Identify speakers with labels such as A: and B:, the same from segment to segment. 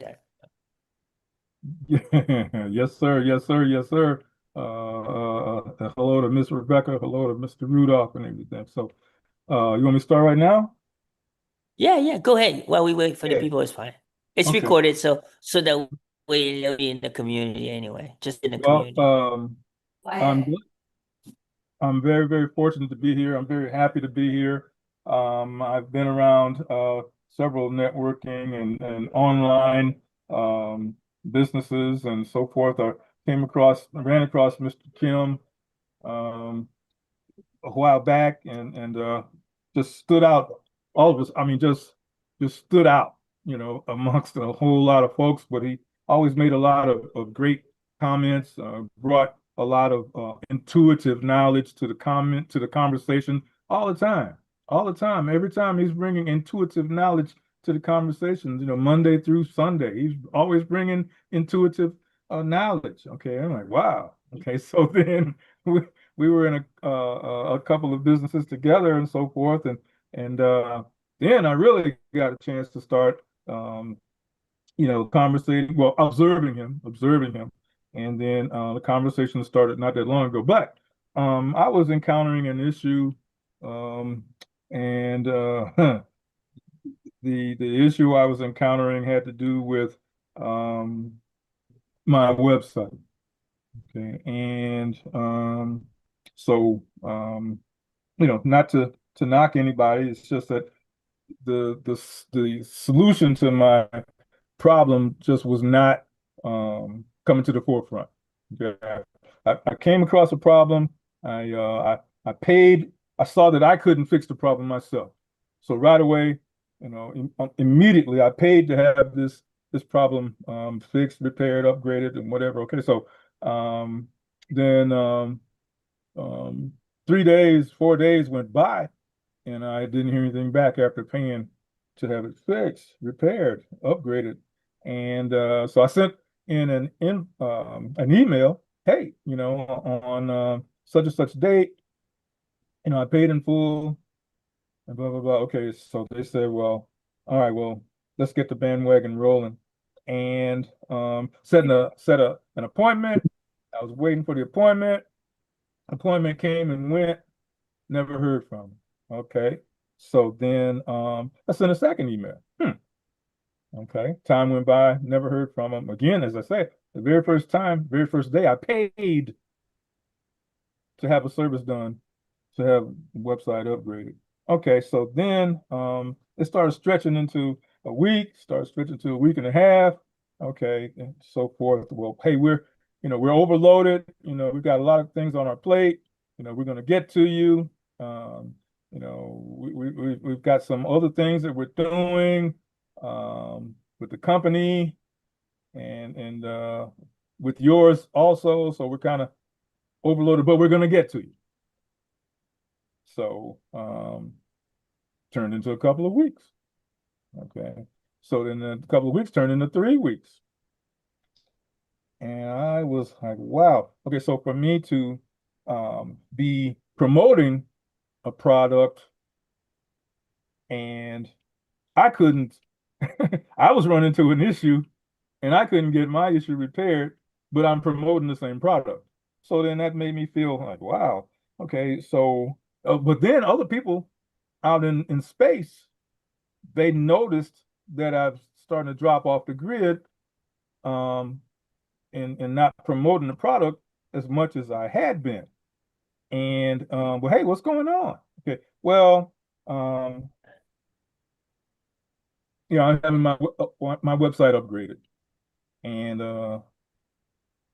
A: that.
B: Yes, sir. Yes, sir. Yes, sir. Hello to Miss Rebecca. Hello to Mr. Rudolph and everything. So, you want me to start right now?
A: Yeah, yeah, go ahead. While we wait for the
B: Yeah.
A: people, it's fine. It's
B: Okay.
A: recorded, so that way it'll be in the community anyway, just in the
B: Well,
A: community.
B: I'm I'm very, very fortunate to be here. I'm very happy to be here. I've been around several networking and online businesses and so forth. I ran across Mr. Kim. Um, a while back and just stood out. All of us, I mean, just stood out, amongst a whole lot of folks. But he always made a lot of great comments, brought a lot of intuitive knowledge to the conversation all the time, all the time. Every time he's bringing intuitive knowledge to the conversations, Monday through Sunday, he's always bringing intuitive knowledge. Okay, I'm like, wow. Okay, so then we were in a couple of businesses together and so forth, and then I really got a chance to start, conversating, well, observing him, and then the conversation started not that long ago. But I was encountering an issue, um, and the issue I was encountering had to do with my website. Okay, and so not to knock anybody. It's just that the solution to my problem just was not coming to the forefront. Okay. I came across a problem. I paid. I saw that I couldn't fix the problem myself. So right away, immediately I paid to have this problem fixed, repaired, upgraded, and whatever. Okay, so then um, 3 days, 4 days went by, and I didn't hear anything back after paying to have it fixed, repaired, upgraded. And so I sent in an email, hey, on such and such date, I paid in full and blah blah blah. Okay, so they said, well, all right, well, let's get the bandwagon rolling, and set an appointment. I was waiting for the appointment. Appointment came and went. Never heard from him. Okay. So then I sent a second email. Okay. Time went by, never heard from him. Again, as I say, the very first time, very first day, I paid to have a service done, to have the website upgraded. Okay, so then it started stretching into a week, started stretching to a week and a half, okay, and so forth. Well, hey, we're overloaded, we've got a lot of things on our plate, we're gonna get to you. We've got some other things that we're doing with the company and with yours also, so we're kind of overloaded, but we're gonna get to you. So turned into a couple of weeks. Okay. So then a couple of weeks turned into 3 weeks. And I was like, wow. Okay, so for me to be promoting a product and I couldn't, I was running into an issue and I couldn't get my issue repaired, but I'm promoting the same product. So then that made me feel like, wow, okay, so, but then other people out in space, they noticed that I've starting to drop off the grid um, and not promoting the product as much as I had been. And well, hey, what's going on? Okay, well, um, I'm having my website upgraded, and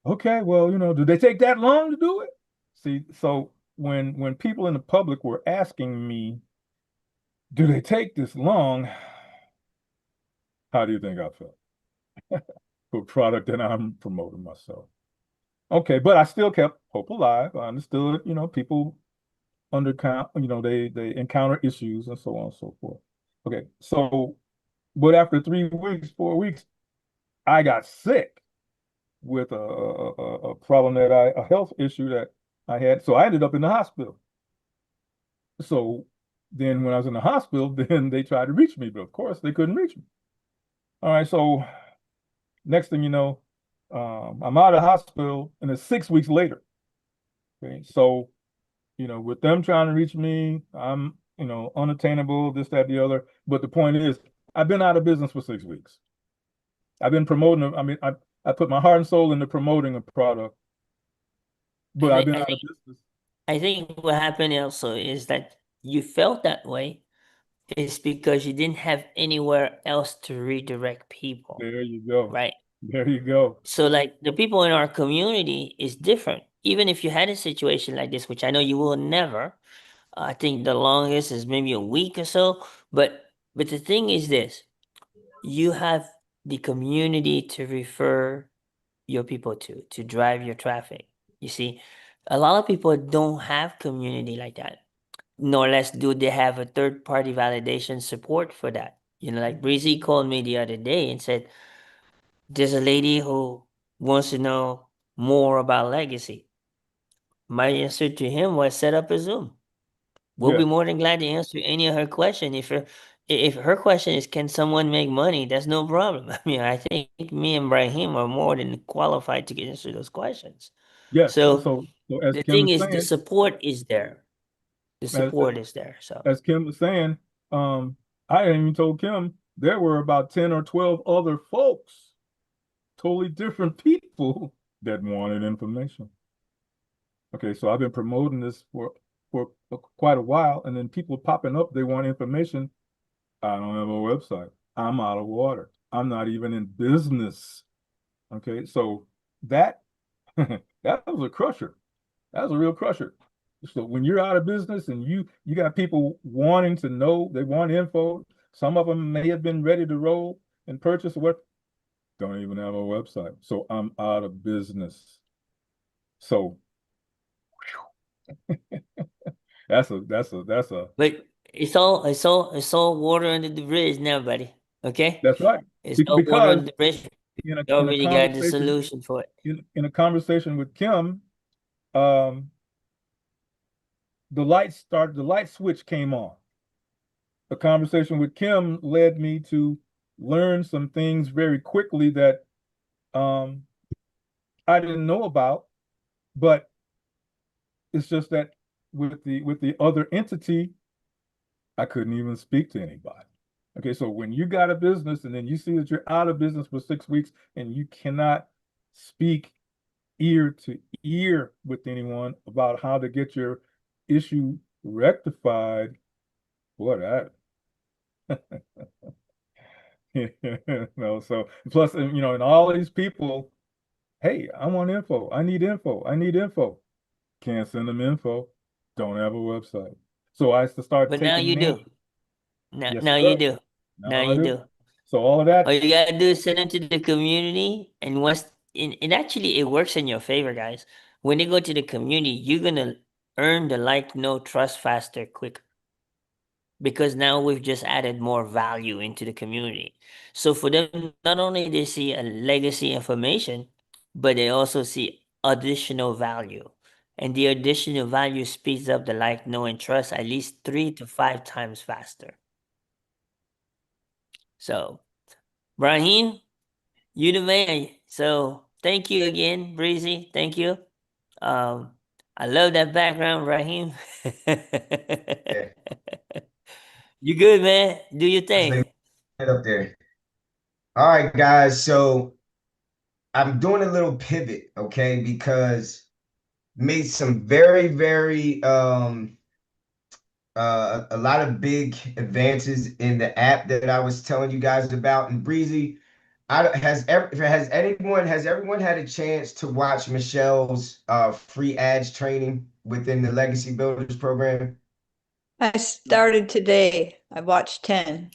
B: okay, well, do they take that long to do it? See, so when people in the public were asking me, do they take this long? How do you think I felt for a product that I'm promoting myself? Okay, but I still kept hope alive. I understood, people they encounter issues and so on and so forth. Okay, so but after 3 weeks, 4 weeks, I got sick with a problem a health issue that I had. So I ended up in the hospital. So then when I was in the hospital, then they tried to reach me, but of course they couldn't reach me. All right, so Next thing you know, I'm out of the hospital, and it's 6 weeks later. Okay, so with them trying to reach me, I'm unattainable, this, that, the other. But the point is, I've been out of business for 6 weeks. I've been promoting. I mean, I put my heart and soul into promoting a product,
A: I
B: but I've
A: think
B: been
A: I
B: out of
A: think
B: business.
A: I think what happened also is that you felt that way is because you didn't have anywhere else to redirect people,
B: There you go.
A: right?
B: There you go.
A: So like the people in our community is different. Even if you had a situation like this, which I know you will never, I think the longest is maybe a week or so. But the thing is this, you have the community to refer your people to drive your traffic. You see, a lot of people don't have community like that, nor less do they have a third party validation support for that. Like Breezy called me the other day and said, there's a lady who wants to know more about legacy. My answer to him was set up a Zoom. We'll be
B: Yes,
A: more than glad to answer any of her question. If her question is, can someone make money? That's no problem. I mean, I think me and Brahim are more than qualified to answer those questions.
B: yes.
A: So
B: So as
A: the
B: Kim
A: thing
B: is
A: is, the
B: saying,
A: support is there. The
B: as
A: support is there. So
B: as Kim was saying, I even told Kim there were about 10 or 12 other folks, totally different people that wanted information. Okay, so I've been promoting this for quite a while, and then people popping up, they want information. I don't have a website. I'm out of water. I'm not even in business. Okay, so that that was a crusher. That was a real crusher. So when you're out of business and you got people wanting to know, they want info. Some of them may have been ready to roll and purchase what don't even have a website. So I'm out of business. So that's a
A: but it's all water under the bridge now, buddy. Okay?
B: that's right.
A: It's all water
B: Because
A: under the bridge. You
B: in a
A: already got the
B: conversation
A: solution for it.
B: in a conversation with Kim, um, the light switch came on. The conversation with Kim led me to learn some things very quickly that um, I didn't know about, but it's just that with the other entity, I couldn't even speak to anybody. Okay, so when you got a business and then you see that you're out of business for 6 weeks and you cannot speak ear to ear with anyone about how to get your issue rectified, boy, that so plus, and all these people, hey, I want info. I need info. I need info. Can't send them info. Don't have a website. So I have to start
A: But now
B: taking
A: you
B: names.
A: do. Now,
B: Yes,
A: now you
B: sir.
A: do. Now
B: Now I
A: you
B: do.
A: do.
B: So all of
A: All
B: that,
A: you gotta do is send them to the community, and once it actually it works in your favor, guys. When they go to the community, you're gonna earn the like, know, trust faster, quicker, because now we've just added more value into the community. So for them, not only they see a legacy information, but they also see additional value. And the additional value speeds up the like, know, and trust at least 3 to 5 times faster. So, Brahim, you the man. So thank you again, Breezy. Thank you. Um, I love that background, Brahim.
C: Yeah,
A: You good, man? Do your
C: that's like
A: thing.
C: it up there. All right, guys. So I'm doing a little pivot, okay, because made some very, very a lot of big advances in the app that I was telling you guys about. And Breezy, has everyone had a chance to watch Michelle's free ads training within the Legacy Builders program?
D: I started today. I watched 10.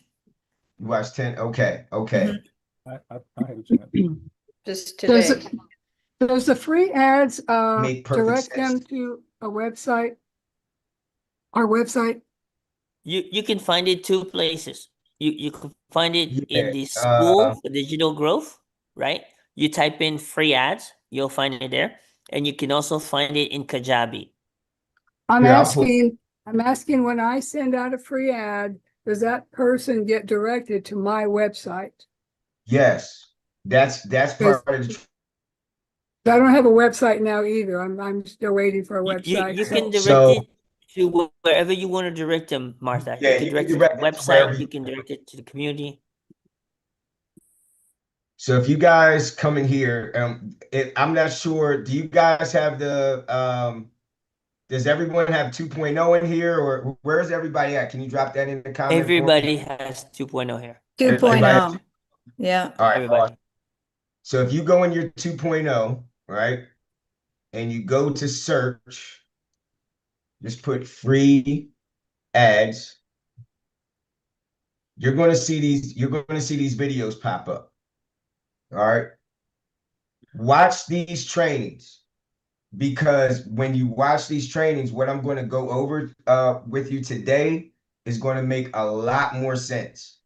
C: You watched 10? Okay, okay.
D: Mhm.
B: I had a chance.
D: Just
E: Does
D: today.
E: it, does the free ads
C: Make perfect
E: direct
C: sense.
E: them to a website, our website?
A: You can find it two places. You can find it in
C: Yeah.
A: the school for digital growth, right? You type in free ads, you'll find it there, and you can also find it in Kajabi.
E: I'm
C: Here, I'll put
E: asking, I'm asking when I send out a free ad, does that person get directed to my website?
C: yes. That's
E: Because
C: part of the
E: I don't have a website now either. I'm still waiting for a website.
A: You can
E: So
A: direct
C: so
A: it to wherever you want to direct them, Martha. You
C: yeah,
A: can
C: you can
A: direct it to the
C: direct it to wherever
A: website,
C: you
A: you can direct it to the community.
C: So if you guys come in here, I'm not sure, do you guys have does everyone have 2.0 in here, or where's everybody at? Can you drop that in the comment for me?
A: Everybody has 2.0 here.
D: 2.0. Yeah.
C: All right,
A: Everybody.
C: awesome. So if you go in your 2.0, right, and you go to search, just put free ads, you're going to see these videos pop up. All right. Watch these trainings, because when you watch these trainings, what I'm going to go over with you today is going to make a lot more sense.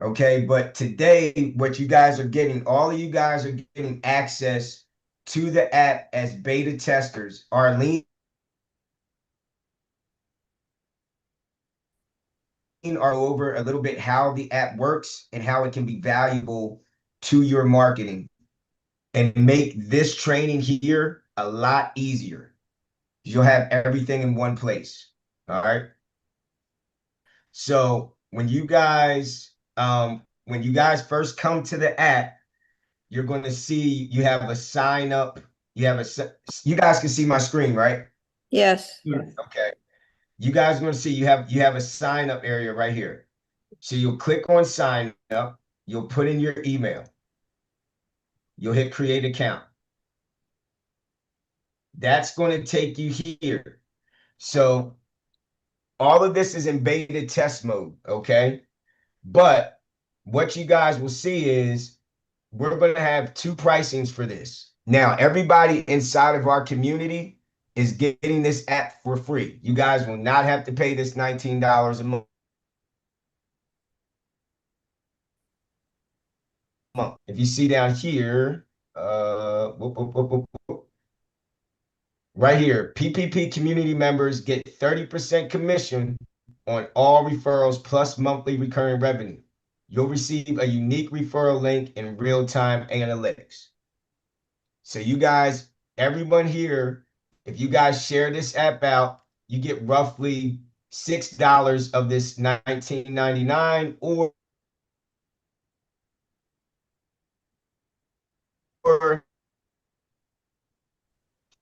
C: Okay, but today, what you guys are getting, all of you guys are getting access to the app as beta testers. Arlene are over a little bit how the app works and how it can be valuable to your marketing, and make this training here a lot easier. You'll have everything in one place. All right. So when you guys first come to the app, you're going to see you have a sign up. You guys can see my screen, right?
D: Yes.
C: Okay. You guys are going to see you have a sign up area right here. So you'll click on sign up, you'll put in your email, you'll hit create account. That's going to take you here. So all of this is in beta test mode, okay? But what you guys will see is we're going to have two pricings for this. Now, everybody inside of our community is getting this app for free. You guys will not have to pay this $19 a month. If you see down here, right here, PPP community members get 30% commission on all referrals plus monthly recurring revenue. You'll receive a unique referral link in real-time analytics. So you guys, everyone here, if you guys share this app out, you get roughly $6 of this $19.99 or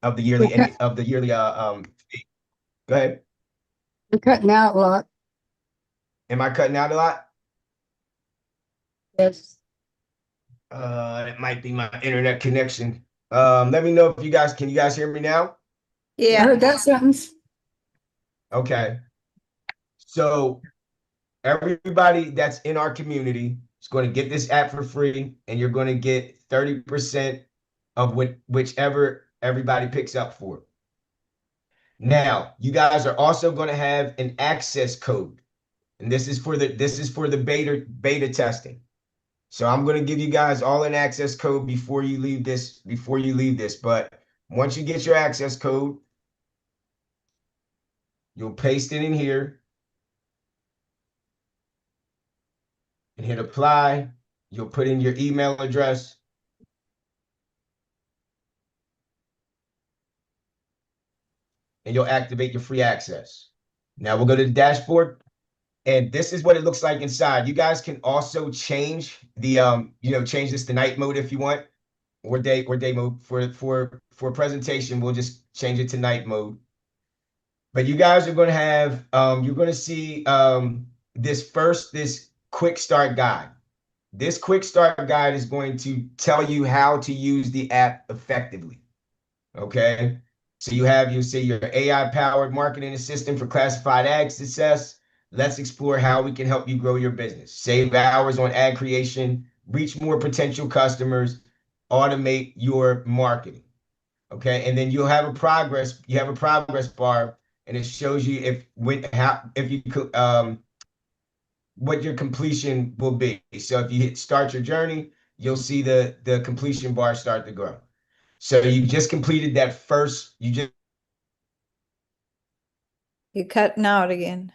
C: of the
E: we're,
C: yearly
E: cut,
C: fee. Go ahead.
E: we're cutting out a lot.
C: Am I cutting out a lot?
E: Yes.
C: It might be my internet connection. Let me know if can you guys hear me now?
E: I
D: Yeah.
E: heard that sentence.
C: Okay. So everybody that's in our community is going to get this app for free, and you're going to get 30% of whichever everybody picks up for it. Now, you guys are also going to have an access code, and this is for the beta testing. So I'm going to give you guys all an access code before you leave this. But once you get your access code, you'll paste it in here and hit apply. You'll put in your email address. And you'll activate your free access. Now we'll go to the dashboard, and this is what it looks like inside. You guys can also change the change this to night mode if you want, or day mode. For presentation, we'll just change it to night mode. But you guys are going to have you're going to see this quick start guide. This quick start guide is going to tell you how to use the app effectively. Okay. So you say your AI powered marketing assistant for classified ad success. Let's explore how we can help you grow your business, save hours on ad creation, reach more potential customers, automate your marketing. Okay. And then you have a progress bar, and it shows you what your completion will be. So if you hit start your journey, you'll see the completion bar start to grow. So you just completed
D: You're cutting out again.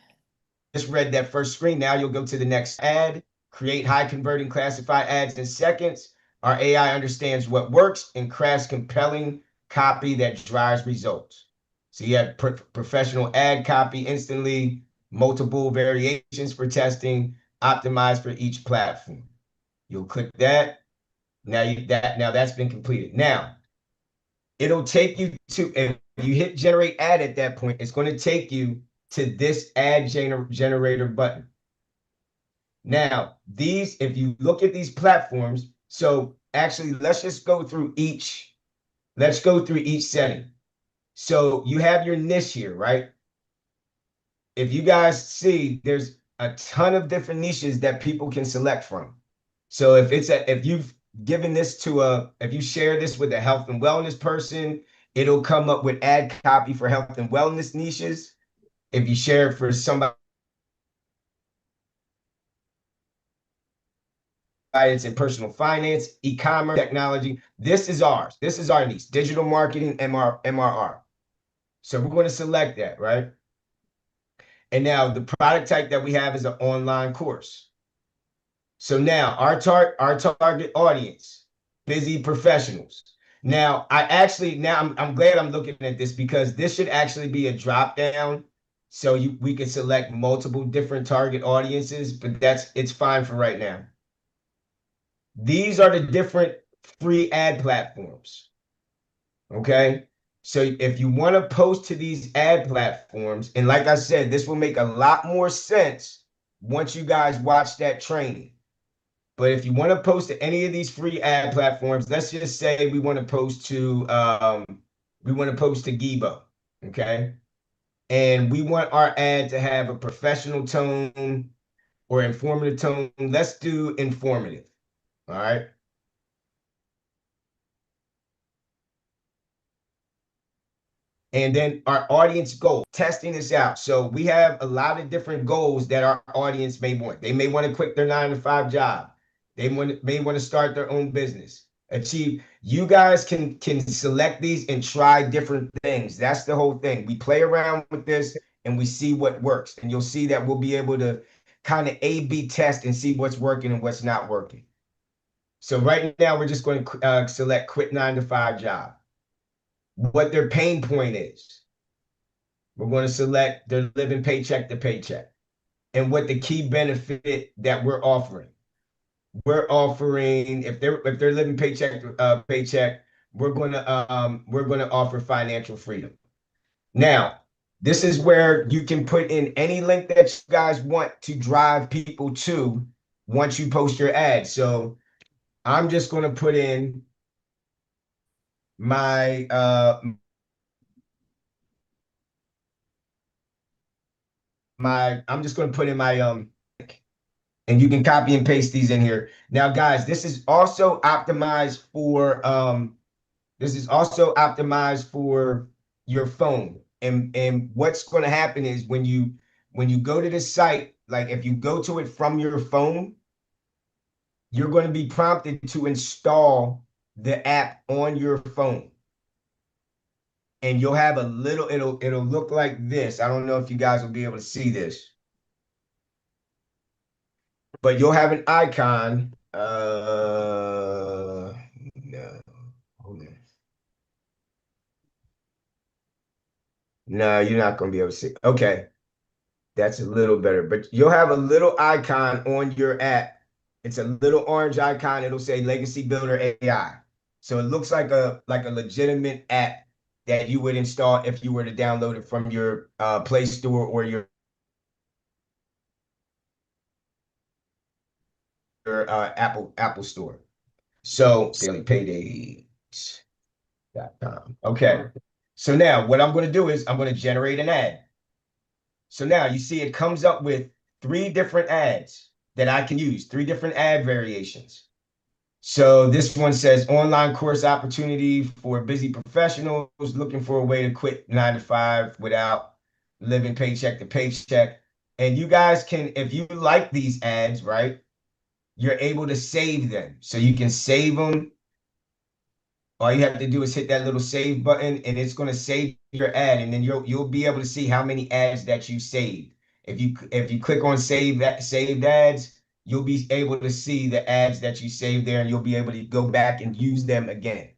C: just read that first screen. Now you'll go to the next ad, create high converting classified ads in seconds. Our AI understands what works and crafts compelling copy that drives results. So you have professional ad copy instantly, multiple variations for testing, optimized for each platform. You'll click that. Now that's been completed. Now it'll take you to, if you hit generate ad at that point, it's going to take you to this ad generator button. Now, if you look at these platforms, so actually let's just go through each, setting. So you have your niche here, right? If you guys see, there's a ton of different niches that people can select from. So if you've given this to if you share this with a health and wellness person, it'll come up with ad copy for health and wellness niches. If you share it for somebody, it's in personal finance, e-commerce, technology. This is ours. This is our niche, digital marketing, MRR. So we're going to select that, right? And now the product type that we have is an online course. So now our target audience, busy professionals. Now I'm glad I'm looking at this, because this should actually be a drop down. So we can select multiple different target audiences, but it's fine for right now. These are the different free ad platforms. Okay. So if you want to post to these ad platforms, and like I said, this will make a lot more sense once you guys watch that training. But if you want to post to any of these free ad platforms, let's just say we want to post to Gibo, okay? And we want our ad to have a professional tone or informative tone. Let's do informative. All right. And then our audience goal, testing this out. So we have a lot of different goals that our audience may want. They may want to quit their 9-to-5 job. They may want to start their own business. Achieve. You guys can select these and try different things. That's the whole thing. We play around with this and we see what works. And you'll see that we'll be able to kind of A/B test and see what's working and what's not working. So right now we're just going to select quit 9-to-5 job. What their pain point is. We're going to select they're living paycheck to paycheck, and what the key benefit that we're offering. We're offering, if they're living paycheck to paycheck, we're going to offer financial freedom. Now, this is where you can put in any link that you guys want to drive people to once you post your ad. So I'm just going to put in my I'm just going to put in my and you can copy and paste these in here. Now, guys, this is also optimized for your phone. And what's going to happen is when you go to this site, like if you go to it from your phone, you're going to be prompted to install the app on your phone. And you'll have a little, it'll look like this. I don't know if you guys will be able to see this, but you'll have an icon. No, hold on. No, you're not going to be able to see. Okay, that's a little better. But you'll have a little icon on your app. It's a little orange icon. It'll say Legacy Builder AI. So it looks like a legitimate app that you would install if you were to download it from your Play Store or your Apple Store. So dailypaydays.com. Okay. So now what I'm going to do is I'm going to generate an ad. So now you see it comes up with 3 different ads that I can use, 3 different ad variations. So this one says online course opportunity for busy professionals looking for a way to quit 9-to-5 without living paycheck to paycheck. And you guys can, if you like these ads, right, you're able to save them. So you can save them. All you have to do is hit that little save button and it's going to save your ad, and then you'll be able to see how many ads that you saved. If you click on saved ads, you'll be able to see the ads that you saved there, and you'll be able to go back and use them again.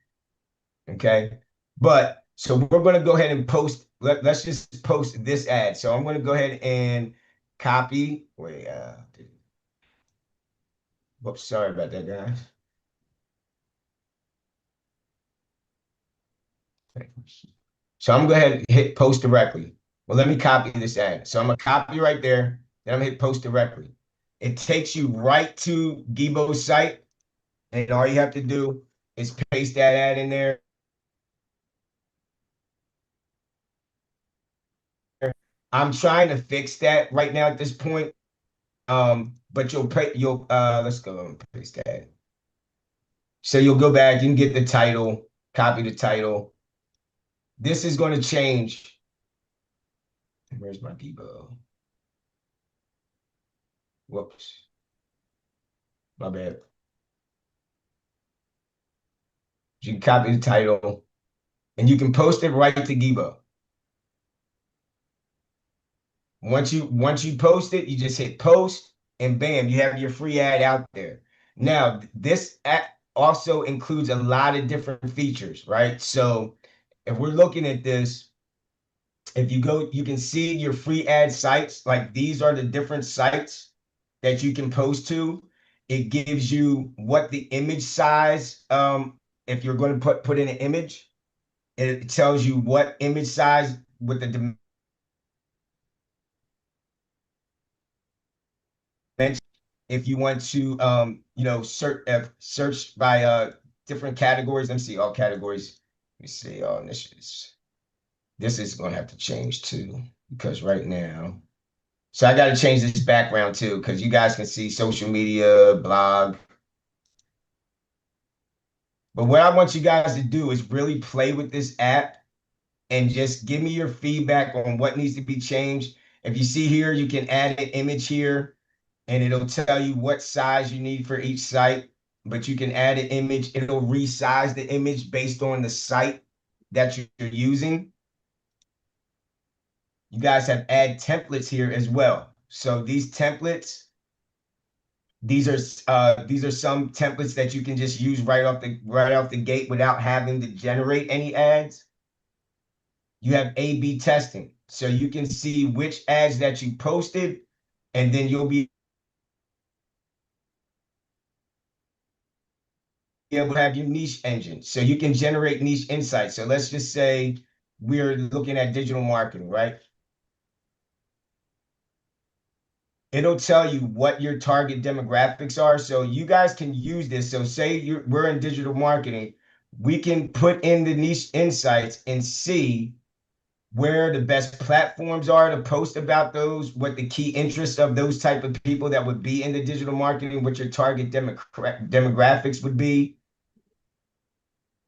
C: Okay. But so we're going to go ahead and post. Let's just post this ad. So I'm going to go ahead and copy. Wait, whoops, sorry about that, guys. So I'm going to go ahead and hit post directly. Well, let me copy this ad. So I'm going to copy right there. Then I'm going to hit post directly. It takes you right to Gibo's site. And all you have to do is paste that ad in there. I'm trying to fix that right now at this point. But you'll let's go and paste that. So you'll go back, you can get the title, copy the title. This is going to change. Where's my Gibo? Whoops. My bad. You can copy the title and you can post it right to Gibo. Once you post it, you just hit post and bam, you have your free ad out there. Now, this app also includes a lot of different features, right? So if we're looking at this, if you go, you can see your free ad sites. Like these are the different sites that you can post to. It gives you what the image size, if you're going to put in an image, it tells you what image size with the dimension. If you want to, search by different categories. Let me see all categories. Let me see. Oh, this is going to have to change too, because right now. So I got to change this background too, because you guys can see social media, blog. But what I want you guys to do is really play with this app and just give me your feedback on what needs to be changed. If you see here, you can add an image here and it'll tell you what size you need for each site, but you can add an image. It'll resize the image based on the site that you're using. You guys have add templates here as well. So these templates, these are some templates that you can just use right off the gate without having to generate any ads. You have A/B testing, so you can see which ads that you posted, and then you'll be able to have your niche engine, so you can generate niche insights. So let's just say we're looking at digital marketing, right? It'll tell you what your target demographics are. So you guys can use this. So say we're in digital marketing, we can put in the niche insights and see where the best platforms are to post about those, what the key interests of those type of people that would be in the digital marketing, what your target demographics would be,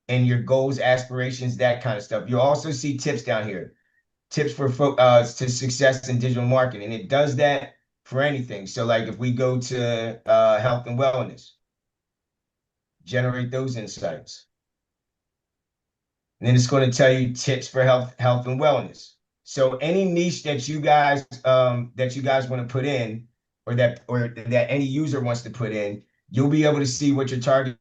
C: and your goals, aspirations, that kind of stuff. You'll also see tips down here. Tips for to success in digital marketing. It does that for anything. So like if we go to health and wellness, generate those insights. And then it's going to tell you tips for health and wellness. So any niche that you guys want to put in, or that any user wants to put in, you'll be able to see what your target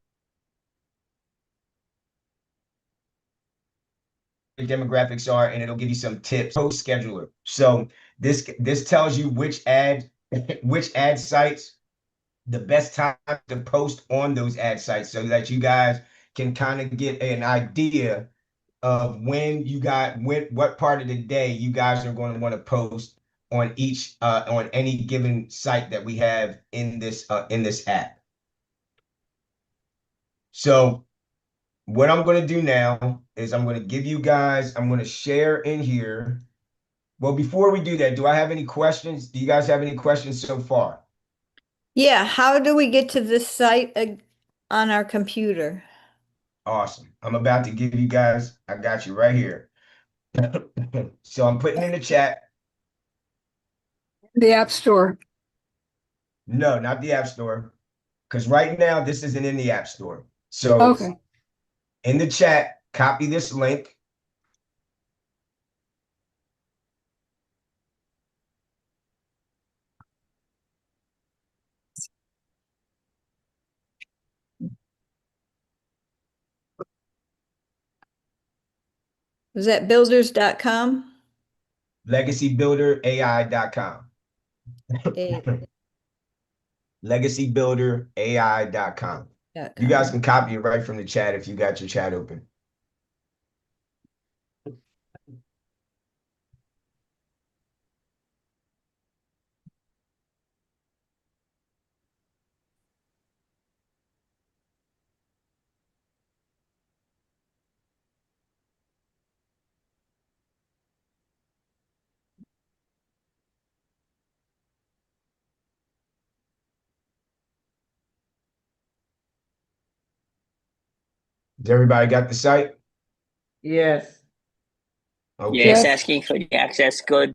C: demographics are, and it'll give you some tips. Post scheduler. So this tells you which ad sites, the best time to post on those ad sites, so that you guys can kind of get an idea of what part of the day you guys are going to want to post on on any given site that we have in this app. So what I'm going to do now is I'm going to share in here. Well, before we do that, do I have any questions? Do you guys have any questions so far?
D: Yeah, how do we get to this site on our computer?
C: Awesome. I'm about to give you guys, I got you right here. So I'm putting in the chat.
E: The App Store.
C: No, not the App Store. Because right now, this isn't in the App Store. So
E: Okay.
C: in the chat, copy this link.
D: Is that builders.com?
C: LegacyBuilderAI.com. LegacyBuilderAI.com. You guys can copy it right from the chat if you got your chat open. Has everybody got the site?
F: Yes.
C: Okay.
A: Yeah, it's
E: Yes.
A: asking for the access code.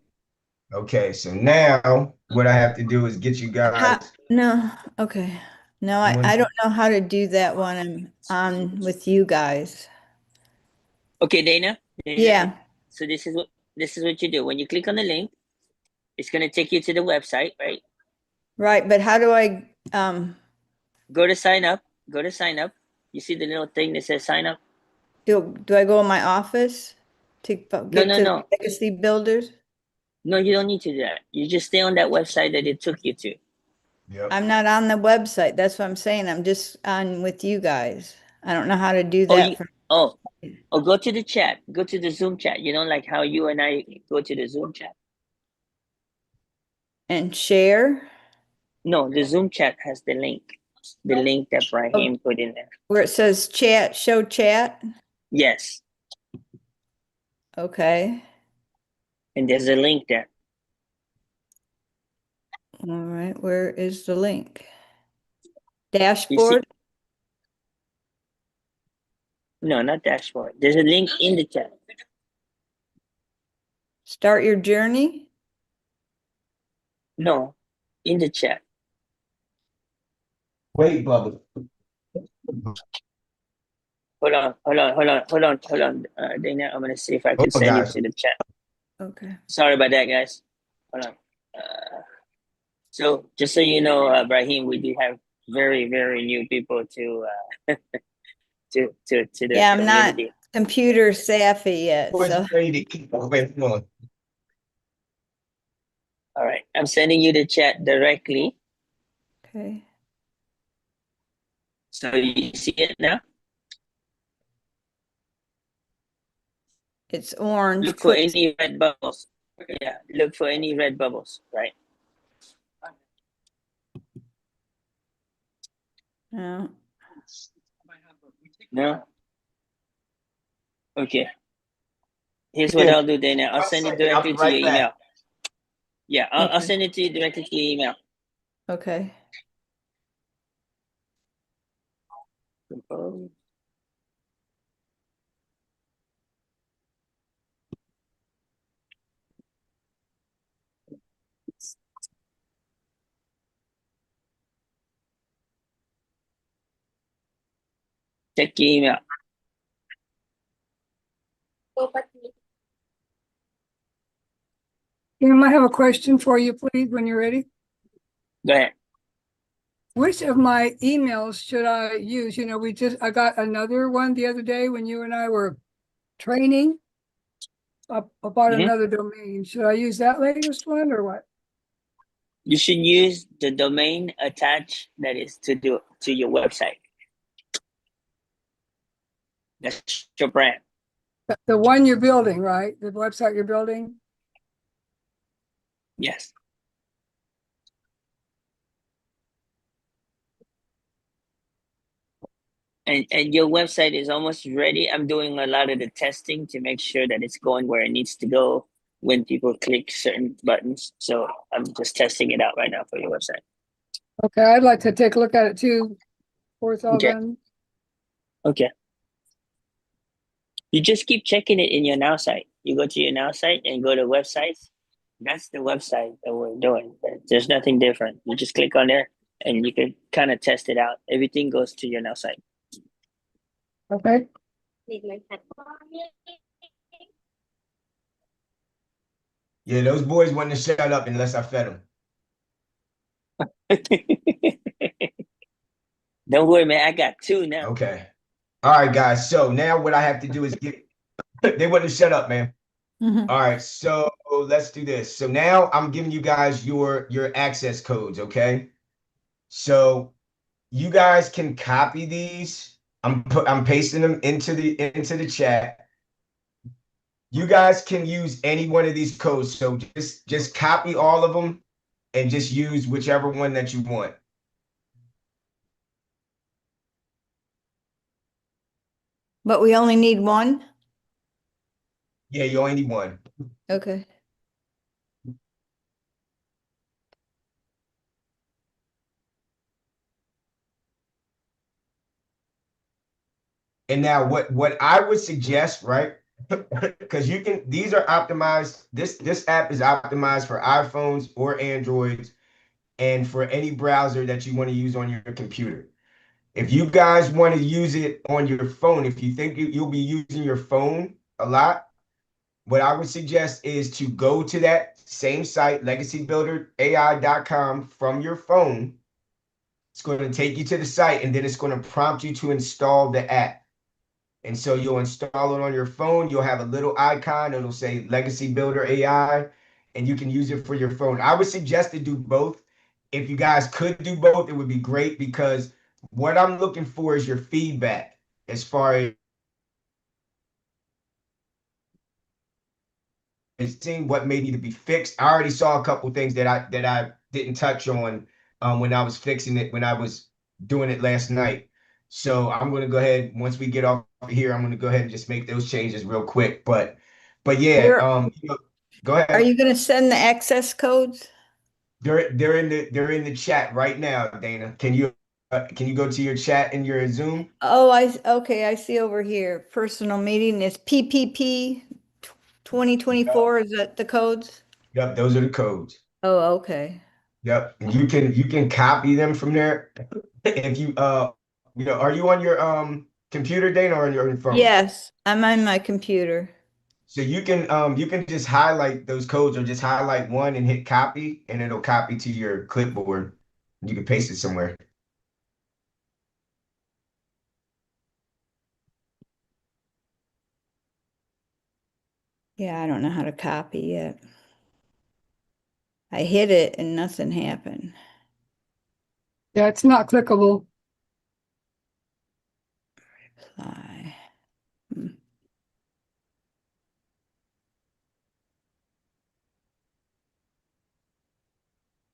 C: Okay, so now what I have to do is get you guys.
D: No, okay. No, I don't know how to do that when I'm on with you guys.
A: Okay, Dana.
D: Yeah,
A: So this is what you do. When you click on the link, it's gonna take you to the website, right?
D: right. But how do I
A: Go to sign up. Go to sign up. You see the little thing that says sign up?
D: do I go in my office to
A: No,
D: get
A: no,
D: to
A: no.
D: Legacy Builders?
A: No, you don't need to do that. You just stay on that website that it took you to.
C: Yep.
D: I'm not on the website. That's what I'm saying. I'm just on with you guys. I don't know how to do
A: Oh,
D: that.
A: go to the chat. Go to the Zoom chat. You know, like how you and I go to the Zoom chat.
D: And share
A: No, the Zoom chat has the link. The link that Brahim put in there.
D: where it says chat, show chat.
A: Yes.
D: Okay.
A: And there's a link there.
D: All right. Where is the link?
A: You see?
D: Dashboard.
A: No, not dashboard. There's a link in the chat.
D: Start your journey.
A: No, in the chat.
C: Wait, Bubba.
A: Hold on, Dana. I'm gonna see if I can
C: Oh,
A: send you
C: guys.
A: to the chat.
D: Okay.
A: Sorry about that, guys. Hold on. So just so you know, Brahim, we do have very, very new people to to the
D: Yeah, I'm not
A: community.
D: computer savvy yet.
C: Boys
D: So
C: ready to eat. Wait, hold on.
A: All right, I'm sending you the chat directly.
D: okay.
A: So you see it now.
D: It's orange.
A: Look for any red bubbles. Yeah, look for any red bubbles. Right.
D: No.
A: No. Okay. Here's what I'll do, Dana. I'll send it directly to your email. Yeah, I'll send it to you directly to your email.
D: Okay.
A: Check your email.
E: Kim, I have a question for you, please, when you're ready.
A: Go ahead.
E: Which of my emails should I use? You know, I got another one the other day when you and I were training about another domain. Should I use that latest one or what?
A: You should use the domain attached that is to your website. That's your brand.
E: The one you're building, right? The website you're building?
A: Yes. And your website is almost ready. I'm doing a lot of the testing to make sure that it's going where it needs to go when people click certain buttons. So I'm just testing it out right now for your website.
E: Okay, I'd like to take a look at it too before it's all
A: Okay.
E: done.
A: Okay. You just keep checking it in your Now site. You go to your Now site and go to websites. That's the website that we're doing. There's nothing different. You just click on there and you can kind of test it out. Everything goes to your Now site.
E: Okay.
C: Yeah, those boys wouldn't have shut up unless I fed them.
A: Don't worry, man. I got two now.
C: Okay. All right, guys. So now what I have to do is get They wouldn't have shut up, man.
D: Mhm.
C: All right, so let's do this. So now I'm giving you guys your access codes, okay? So you guys can copy these. I'm pasting them into the chat. You guys can use any one of these codes. So just copy all of them and just use whichever one that you want.
D: But we only need one?
C: Yeah, you only need one.
D: Okay.
C: And now what I would suggest, right? Because you can, these are optimized. This app is optimized for iPhones or Androids and for any browser that you want to use on your computer. If you guys want to use it on your phone, if you think you'll be using your phone a lot, what I would suggest is to go to that same site, legacybuilderai.com, from your phone. It's going to take you to the site and then it's going to prompt you to install the app. And so you'll install it on your phone. You'll have a little icon. It'll say Legacy Builder AI, and you can use it for your phone. I would suggest to do both. If you guys could do both, it would be great because what I'm looking for is your feedback as far as seeing what may need to be fixed. I already saw a couple things that I didn't touch on when I was fixing it when I was doing it last night. So I'm going to go ahead once we get off here. I'm going to go ahead and just make those changes real quick. But yeah,
D: Where
C: go
D: are
C: ahead.
D: you going to send the access codes?
C: They're in the chat right now, Dana. Can you go to your chat in your Zoom?
D: Oh, okay, I see over here. Personal meeting is PPP 2024. Is that the codes?
C: Yep, those are the codes.
D: Oh, okay.
C: Yep, and you can copy them from there. If are you on your computer, Dana, or on your phone?
D: Yes, I'm on my computer.
C: So you can just highlight those codes or just highlight one and hit copy, and it'll copy to your clipboard. You can paste it somewhere.
D: Yeah, I don't know how to copy yet. I hit it and nothing happened.
E: Yeah, it's not clickable.
D: Apply. Hmm.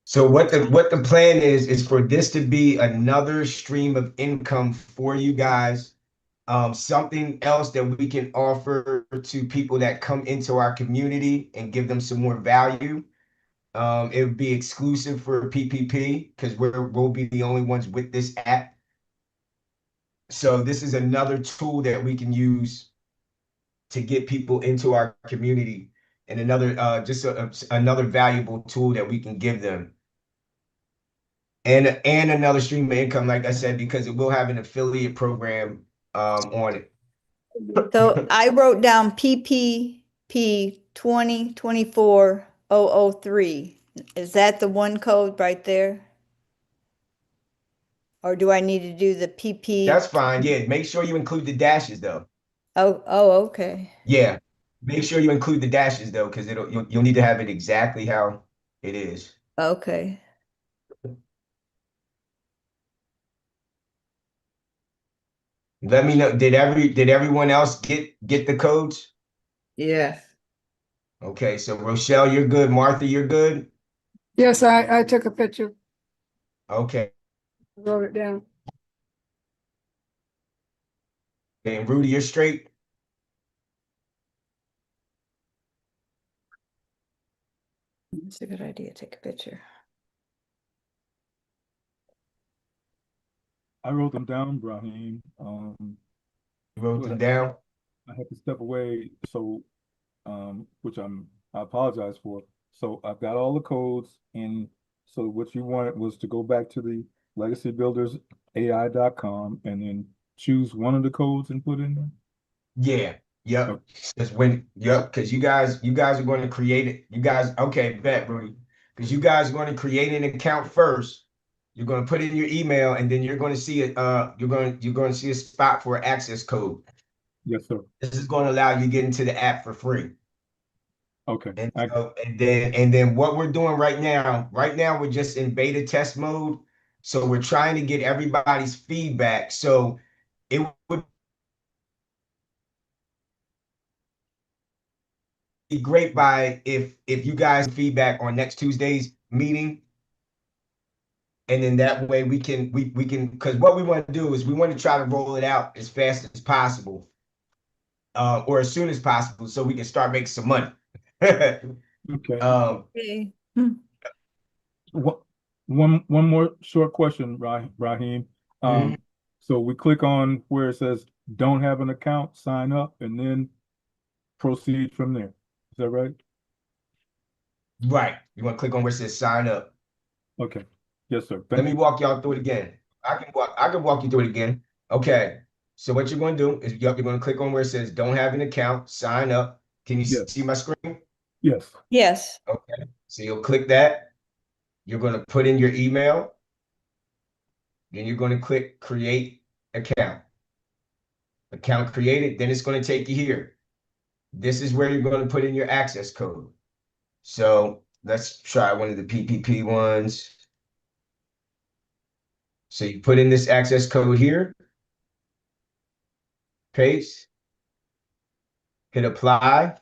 C: So what the plan is for this to be another stream of income for you guys. Something else that we can offer to people that come into our community and give them some more value. It would be exclusive for PPP because we'll be the only ones with this app. So this is another tool that we can use to get people into our community and another another valuable tool that we can give them. And another stream of income, like I said, because it will have an affiliate program on it.
D: So I wrote down PPP 2024-003. Is that the one code right there? Or do I need to do the PP?
C: That's fine. Yeah, make sure you include the dashes though.
D: Oh, okay.
C: Yeah, make sure you include the dashes though, because you'll need to have it exactly how it is.
D: Okay.
C: Let me know. Did everyone else get the codes?
F: Yes.
C: Okay, so Rochelle, you're good. Martha, you're good.
E: Yes, I took a picture,
C: Okay,
E: wrote it down.
C: and Rudy, you're straight.
D: That's a good idea. Take a picture.
B: I wrote them down, Brahim.
C: You wrote them
B: But
C: down.
B: I had to step away, so which I apologize for. So I've got all the codes, and so what you wanted was to go back to the legacybuilderSAI.com and then choose one of the codes and put in there.
C: Yeah.
B: Oh,
C: Yep. Because you guys are going to create it. You guys, okay, bet, Rudy. Because you guys are going to create an account first. You're going to put in your email, and then you're going to see it. You're going to see a spot for an access code.
B: Yes, sir.
C: This is going to allow you to get into the app for free.
B: Okay.
C: And so, and then what we're doing right now we're just in beta test mode. So we're trying to get everybody's feedback. So it would be great if you guys feedback on next Tuesday's meeting. And then that way we can because what we want to do is we want to try to roll it out as fast as possible, or as soon as possible, so we can start making some money.
B: Okay.
D: Okay.
B: One more short question, Raheem.
C: Mhm.
B: So we click on where it says don't have an account, sign up, and then proceed from there. Is that right?
C: Right. You want to click on where it says sign up.
B: Okay. Yes, sir.
C: Let
B: Thank
C: me
B: you.
C: walk y'all through it again. I can walk you through it again. Okay. So what you're going to do is you're going to click on where it says don't have an account, sign up. Can you
B: Yes.
C: see my screen?
B: Yes.
D: Yes.
C: Okay. So you'll click that. You're going to put in your email. Then you're going to click create account. Account created. Then it's going to take you here. This is where you're going to put in your access code. So let's try one of the PPP ones. So you put in this access code here, paste, hit apply.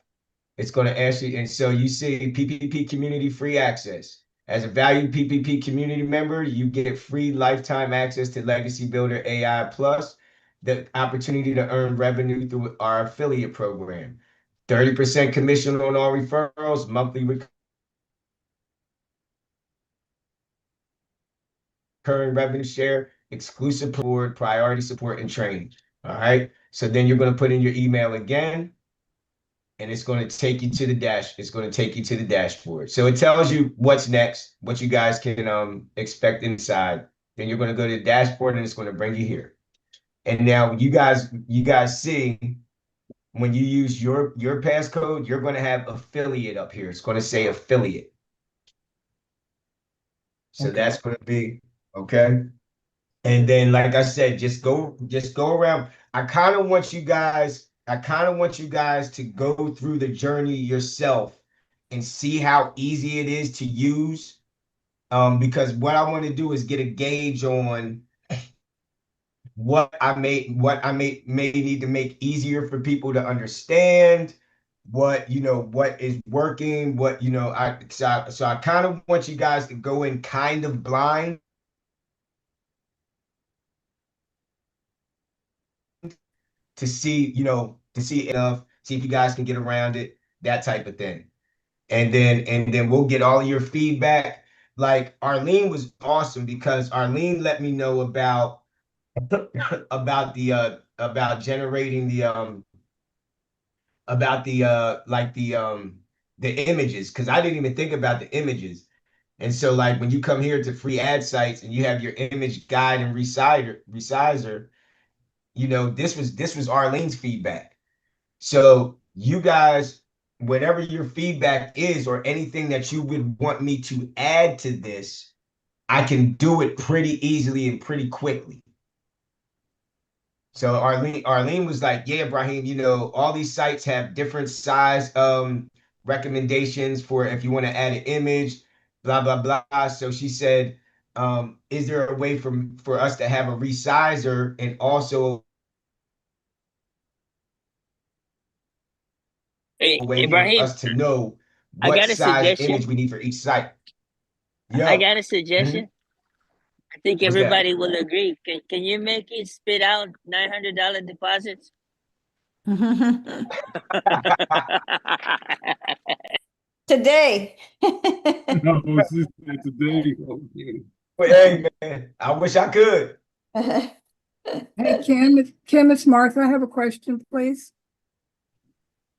C: It's going to ask you, and so you see PPP community free access. As a valued PPP community member, you get free lifetime access to Legacy Builder AI Plus, the opportunity to earn revenue through our affiliate program. 30% commission on all referrals, monthly recurring revenue share, exclusive support, priority support, and training. All right. So then you're going to put in your email again, and it's going to take you to the dash. It's going to take you to the dashboard. So it tells you what's next, what you guys can expect inside. Then you're going to go to the dashboard, and it's going to bring you here. And now you guys see when you use your passcode, you're going to have affiliate up here. It's going to say affiliate. So
B: Okay.
C: that's going to be okay. And then, like I said, just go around. I kind of want you guys to go through the journey yourself and see how easy it is to use. Because what I want to do is get a gauge on what I may need to make easier for people to understand, what is working, so I kind of want you guys to go in kind of blind to see, enough, see if you guys can get around it, that type of thing. And then we'll get all of your feedback. Like Arlene was awesome because Arlene let me know about about generating the images, because I didn't even think about the images. And so like when you come here to free ad sites and you have your image guide and resizer, this was Arlene's feedback. So you guys, whatever your feedback is or anything that you would want me to add to this, I can do it pretty easily and pretty quickly. So Arlene was like, yeah, Brahim, all these sites have different size recommendations for if you want to add an image, blah, blah, blah. So she said, is there a way for us to have a resizer and also
A: Hey,
C: a way for
A: Ibrahim,
C: us to know
A: I
C: what
A: got a
C: size image
A: suggestion.
C: we need for each site?
A: I
C: Yo,
A: got a suggestion. I think
C: what's that?
A: everybody will agree. Can you make it spit out $900 deposits?
D: Today.
B: No, it's just today. Okay.
C: But hey, man, I wish I could.
E: Hey, Kim, it's Martha. I have a question, please.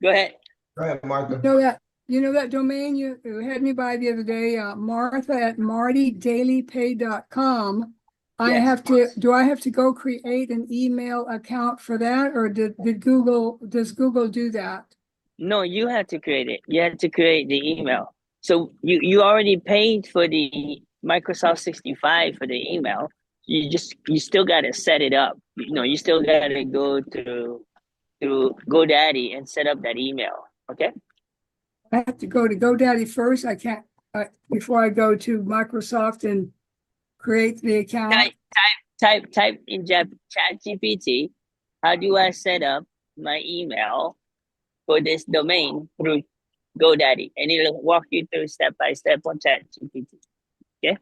A: Go ahead.
C: Go ahead, Martha.
E: You know that domain you had me by the other day, Martha at martydailypay.com.
A: Yes.
E: Do I have to go create an email account for that, or does Google do that?
A: No, you had to create it. You had to create the email. So you already paid for the Microsoft 65 for the email. You still got to set it up. You still got to go to through GoDaddy and set up that email. Okay.
E: I have to go to GoDaddy first. I can't, before I go to Microsoft and create the account.
A: Type in Chat GPT. How do I set up my email for this domain through GoDaddy? And it'll walk you through step by step on Chat GPT. Okay.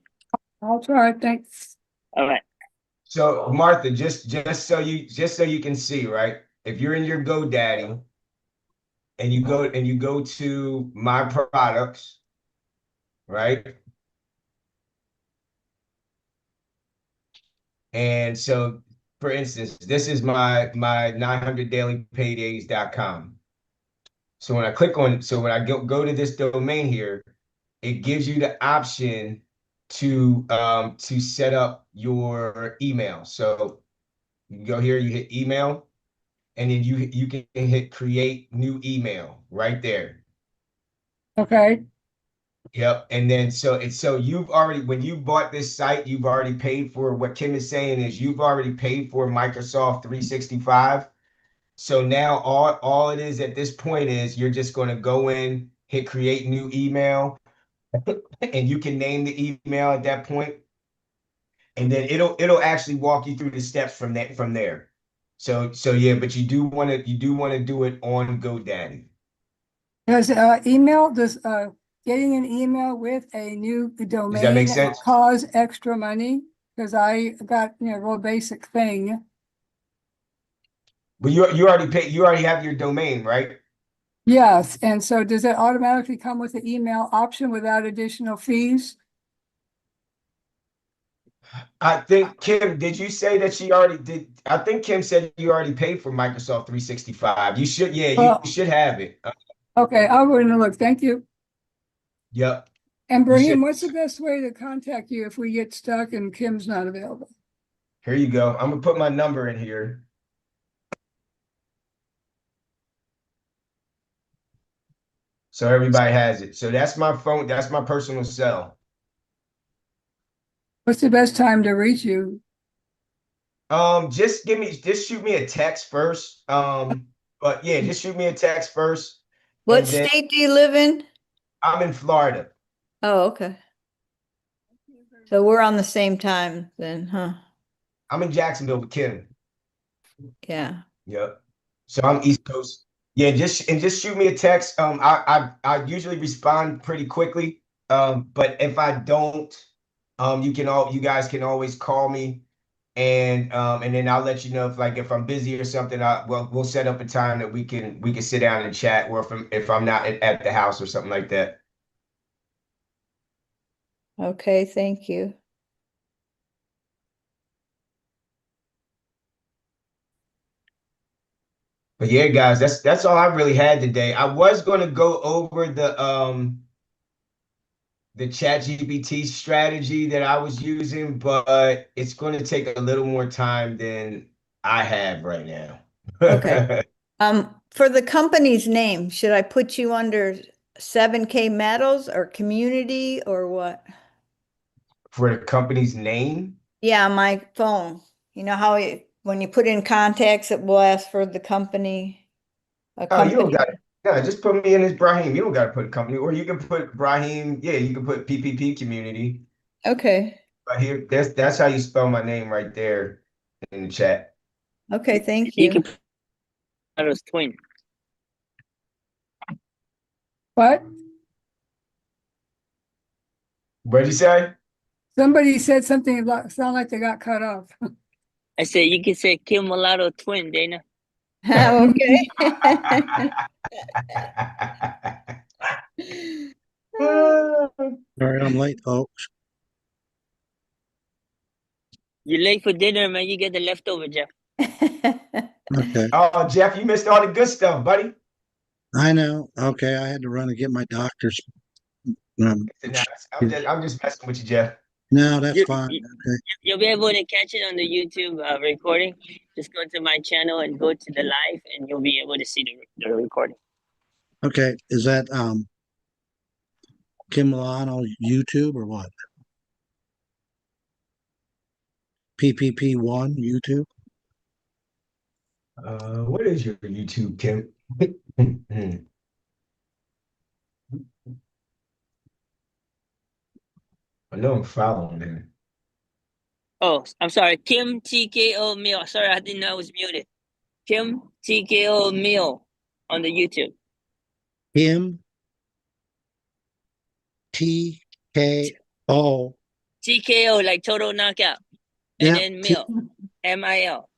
E: I'll try. Thanks.
A: All right.
C: So Martha, just so you can see, right? If you're in your GoDaddy and you go to my products, right? And so, for instance, this is my 900dailypaydays.com. So when I when I go to this domain here, it gives you the option to set up your email. So you go here, you hit email, and then you can hit create new email right there.
E: Okay.
C: Yep. And then so you've already, when you bought this site, you've already paid for, what Kim is saying is you've already paid for Microsoft 365. So now all it is at this point is you're just going to go in, hit create new email, and you can name the email at that point, and then it'll actually walk you through the steps from there. So yeah, but you do want to do it on GoDaddy.
E: Does getting an email with a new
C: Does that make
E: domain
C: sense?
E: cause extra money? Because I got, a real basic thing.
C: But you already have your domain, right?
E: Yes, and so does it automatically come with the email option without additional fees?
C: I think Kim, did you say that she already did? I think Kim said you already paid for Microsoft 365. You should, yeah, you
E: Well,
C: should have it.
E: okay, I'll go in and look. Thank you.
C: Yep.
E: And
C: You should.
E: Brahim, what's the best way to contact you if we get stuck and Kim's not available?
C: Here you go. I'm gonna put my number in here. So everybody has it. So that's my phone. That's my personal cell.
E: What's the best time to reach you?
C: Just shoot me a text first. But yeah, just shoot me a text first.
D: What
C: And then
D: state do you live in?
C: I'm in Florida.
D: Oh, okay. So we're on the same time then, huh?
C: I'm in Jacksonville with Kim.
D: Yeah.
C: Yep. So I'm East Coast. Yeah, just shoot me a text. I usually respond pretty quickly. But if I don't, you guys can always call me, and then I'll let you know if I'm busy or something. We'll set up a time that we can sit down and chat, or if I'm not at the house or something like that.
D: Okay, thank you.
C: But yeah, guys, that's all I really had today. I was going to go over the ChatGPT strategy that I was using, but it's going to take a little more time than I have right now.
D: Okay. For the company's name, should I put you under 7K Metals or community or what?
C: For the company's name?
D: Yeah, my phone. You know how when you put in contacts, it will ask for the company, a
C: Oh, you don't
D: company.
C: got it. No, just put me in as Brahim. You don't got to put a company, or you can put Brahim. Yeah, you can put PPP community.
D: Okay.
C: But here, that's how you spell my name right there in the chat.
D: Okay, thank
A: You
D: you.
A: can put Mulatto's twin.
E: What?
C: What'd you say?
E: Somebody said something about, sound like they got cut off.
A: I said you can say Kim Mulatto twin, Dana.
D: Okay.
G: Sorry, I'm late, folks.
A: You're late for dinner, man. You get the leftover, Jeff.
G: Okay,
C: Oh, Jeff, you missed all the good stuff, buddy.
G: I know. Okay, I had to run and get my doctor's. Um,
C: I'm just messing with you, Jeff.
G: no, that's
A: You,
G: fine.
A: you,
G: Okay,
A: you'll be able to catch it on the YouTube recording. Just go to my channel and go to the live, and you'll be able to see the recording.
G: okay. Is that Kim Milano YouTube or what? PPP1 YouTube.
C: What is your YouTube, Kim? I know I'm following him.
A: Oh, I'm sorry. Kim TKO Meal. Sorry, I didn't know I was muted. Kim TKO Meal on the YouTube.
G: Him, TKO.
A: TKO like total knockout. And
G: Yep,
A: then Meal. MIL.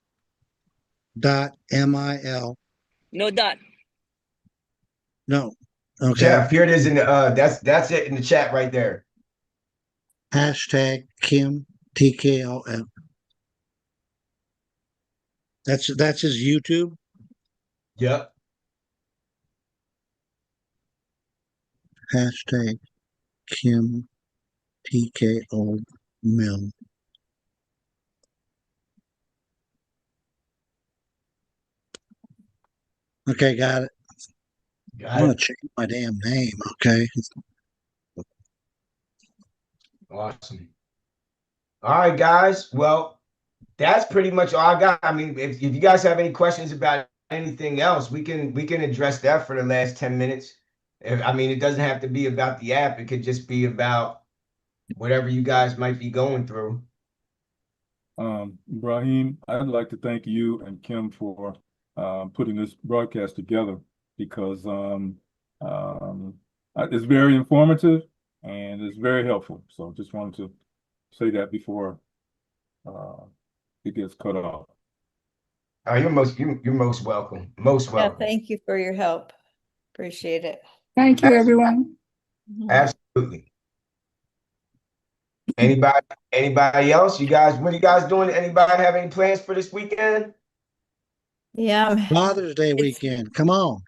G: .mil.
A: No dot.
G: No. Okay.
C: Jeff, here it is in the that's it in the chat right there.
G: Hashtag Kim TKOM. That's his YouTube.
C: Yep.
G: Hashtag Kim TKO Mill. Okay, got it. I'm
C: Got
G: gonna
C: it.
G: change my damn name. Okay.
C: Awesome. All right, guys. Well, that's pretty much all I got. I mean, if you guys have any questions about anything else, we can address that for the last 10 minutes. I mean, it doesn't have to be about the app. It could just be about whatever you guys might be going through.
B: Ibrahim, I'd like to thank you and Kim for putting this broadcast together because it's very informative and it's very helpful. So just wanted to say that before it gets cut off.
C: You're most welcome. Most
D: Yeah,
C: welcome.
D: thank you for your help. Appreciate it.
E: Thank you, everyone.
D: Mhm.
C: Absolutely. Anybody else? You guys, what are you guys doing? Anybody have any plans for this weekend?
D: Yeah,
G: Father's Day weekend. Come on.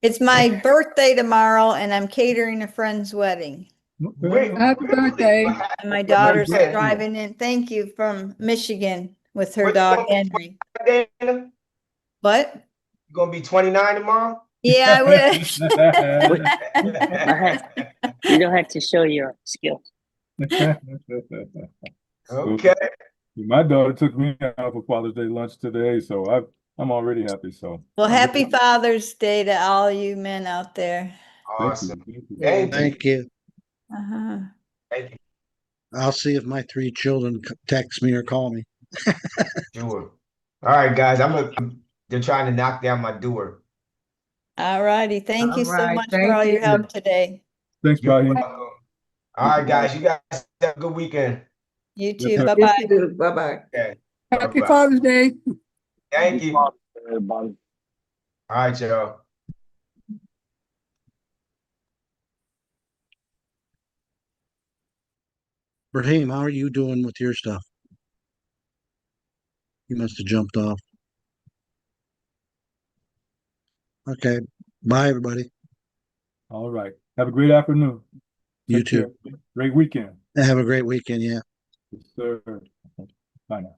D: it's my birthday tomorrow and I'm catering a friend's wedding.
C: Wait,
E: Happy birthday.
D: And my
B: Happy
D: daughter's
B: birthday.
D: driving in. Thank you, from Michigan with her
C: What
D: dog
C: you gonna
D: Henry.
C: be, Dana?
D: What?
C: You gonna be 29 tomorrow?
D: Yeah, I wish.
A: You don't have to show your skills.
C: Okay.
B: My daughter took me out for Father's Day lunch today, so I'm already happy. So
D: Well,
B: I'm
D: happy
B: looking-
D: Father's Day to all you men out there.
B: Thank you.
C: Awesome.
B: Thank you.
C: Thank you.
G: Thank you.
D: Uh-huh.
C: Thank you.
G: I'll see if my 3 children text me or call me.
C: Sure. All right, guys. They're trying to knock down my door.
D: All righty. Thank you
F: All
D: so
F: right,
D: much for
F: thank
D: all your
F: you.
D: help today.
B: Thanks,
C: You're
B: Ibrahim.
C: welcome. All right, guys. You guys have a good weekend.
D: You
B: Yes,
D: too.
B: sir.
D: Bye-bye.
F: You too. Bye-bye.
C: Okay.
E: Happy
C: Bye-bye.
E: Father's Day.
C: Thank you. All
H: Everybody.
C: right, y'all.
G: Raheem, how are you doing with your stuff? You must have jumped off. Okay. Bye, everybody.
B: All right. Have a great afternoon.
G: You
B: Take care.
G: too.
B: Great weekend.
G: Have a great weekend. Yeah.
B: Yes, sir. Bye now.